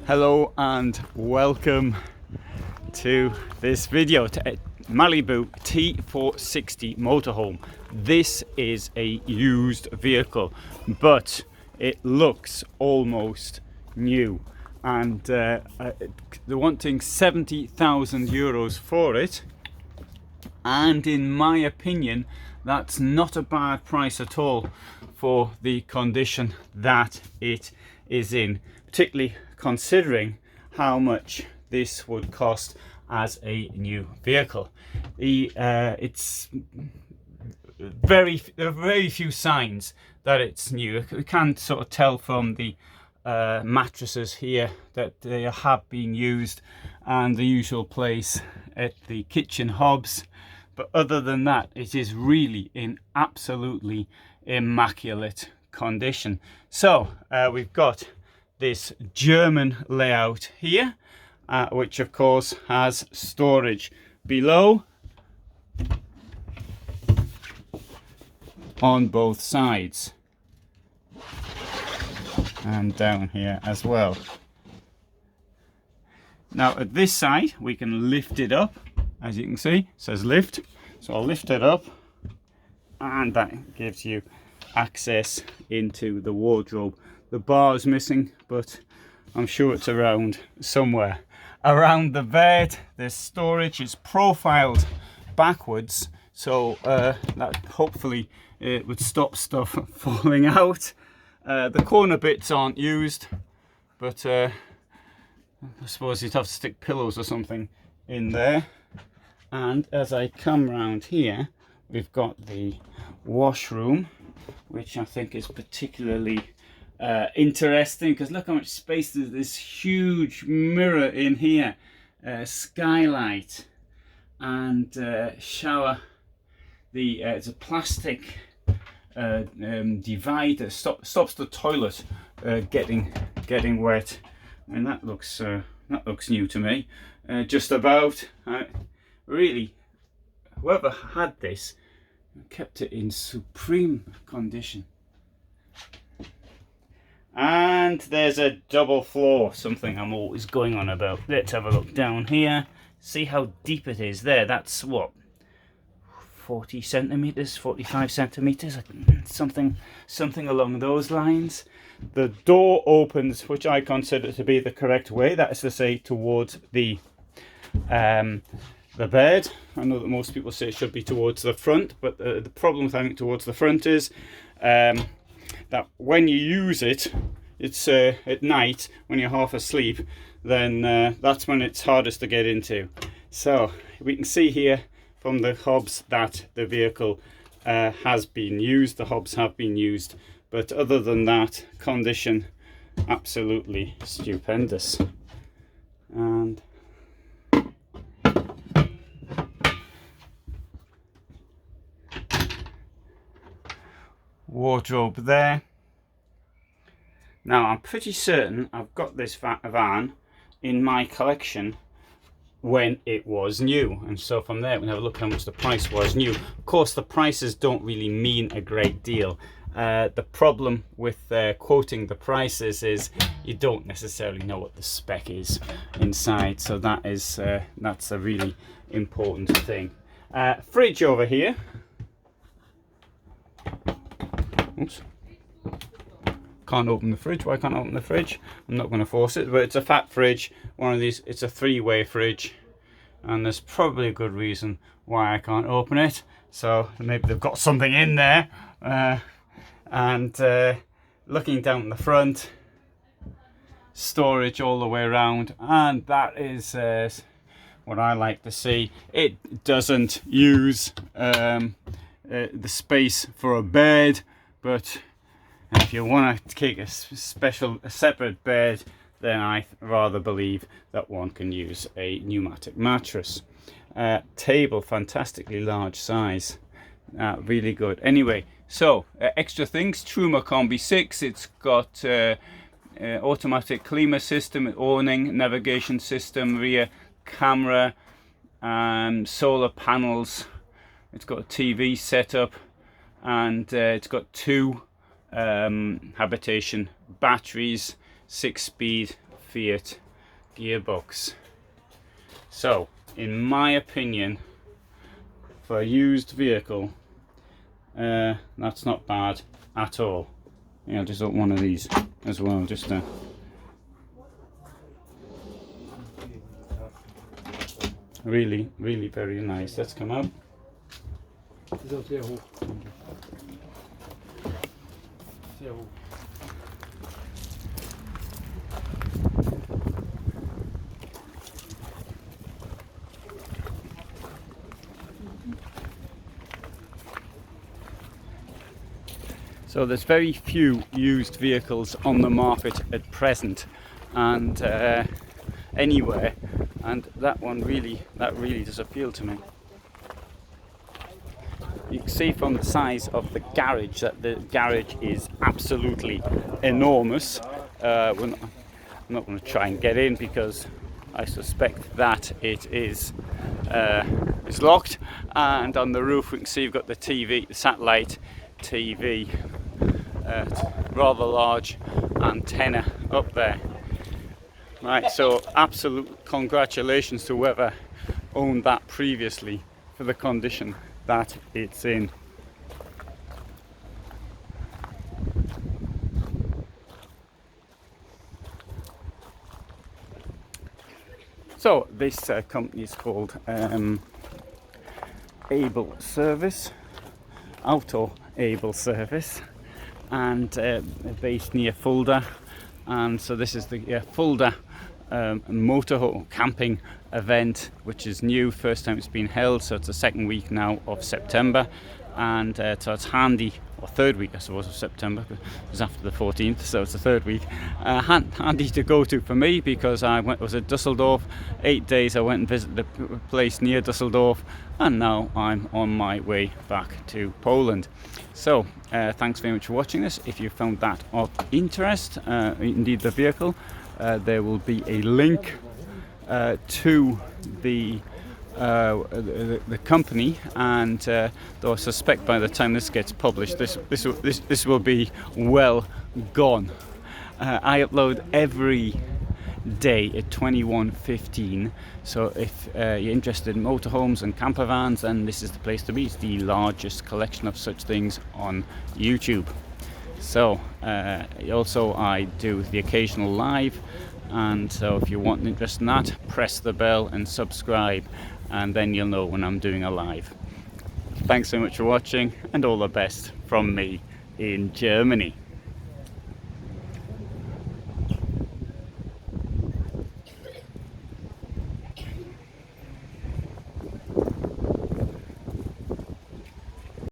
Hello and welcome to this video to Malibu T460 motorhome. This is a used vehicle, but it looks almost new, and they're wanting 70,000 euros for it, and in my opinion that's not a bad price at all for the condition that it is in, particularly considering how much this would cost as a new vehicle. There are very few signs that it's new. We can sort of tell from the mattresses here that they have been used, and the usual place at the kitchen hobs, but other than that it is really in absolutely immaculate condition. So we've got this German layout here, which of course has storage below on both sides and down here as well. Now at this side we can lift it up, as you can see, it says lift, so I'll lift it up and that gives you access into the wardrobe. The bar is missing, but I'm sure it's around somewhere. Around the bed, the storage is profiled backwards, so that hopefully it would stop stuff falling out. The corner bits aren't used, but I suppose you'd have to stick pillows or something in there. And as I come round here, we've got the washroom, which I think is particularly interesting, because look how much space. There's this huge mirror in here, skylight, and shower. It's a plastic divider, stops the toilet getting wet. I mean, that looks new to me. Just about. Really, whoever had this kept it in supreme condition. And there's a double floor, something I'm always going on about. Let's have a look down here, see how deep it is there. That's what, 40 centimeters, 45 centimeters, something along those lines. The door opens, which I consider to be the correct way, that is to say towards the bed. I know that most people say it should be towards the front, but the problem with having it towards the front is that when you use it, it's at night when you're half asleep, then that's when it's hardest to get into. So we can see here from the hobs that the vehicle has been used. The hobs have been used, but other than that, condition absolutely stupendous. And wardrobe there. Now I'm pretty certain I've got this van in my collection when it was new, and so from there we can have a look how much the price was new. Of course the prices don't really mean a great deal. The problem with quoting the prices is you don't necessarily know what the spec is inside, so that's a really important thing. Fridge over here. Oops. Can't open the fridge. Why can't I open the fridge? I'm not going to force it, but it's a fat fridge. One of these, it's a three-way fridge, and there's probably a good reason why I can't open it. So maybe they've got something in there. Looking down the front, storage all the way around, and that is what I like to see. It doesn't use the space for a bed, but if you want to take a separate bed, then I rather believe that one can use a pneumatic mattress. Table, fantastically large size, really good. Anyway, so extra things: Truma Combi 6. It's got automatic climate system, awning, navigation system, rear camera, solar panels. It's got a TV setup, and it's got two habitation batteries, 6-speed Fiat gearbox. So in my opinion, for a used vehicle, that's not bad at all. Yeah, I'll just open one of these as well, just to really very nice. Let's come out. So there's very few used vehicles on the market at present, and anywhere, and that really does appeal to me. You can see from the size of the garage that the garage is absolutely enormous. I'm not going to try and get in because I suspect that it is locked. And on the roof we can see you've got the TV, the satellite TV, rather large antenna up there. Right, so absolute congratulations to whoever owned that previously for the condition that it's in. So this company is called Able Service, Auto Able Service, and based near Fulda. And so this is the Fulda motorhome camping event, which is new, first time it's been held, so it's the second week now of September, and so it's handy, or third week I suppose of September, it was after the 14th, so it's the third week. Handy to go to for me because I was at Dusseldorf 8 days. I went and visited a place near Dusseldorf, and now I'm on my way back to Poland. So thanks very much for watching this. If you found that of interest, indeed the vehicle, there will be a link to the company, and though I suspect by the time this gets published, this will be well gone. I upload every day at 21:15, so if you're interested in motorhomes and campervans, then this is the place to be. It's the largest collection of such things on YouTube. So also I do the occasional live, and so if you want an interest in that, press the bell and subscribe, and then you'll know when I'm doing a live. Thanks so much for watching, and all the best from me in Germany.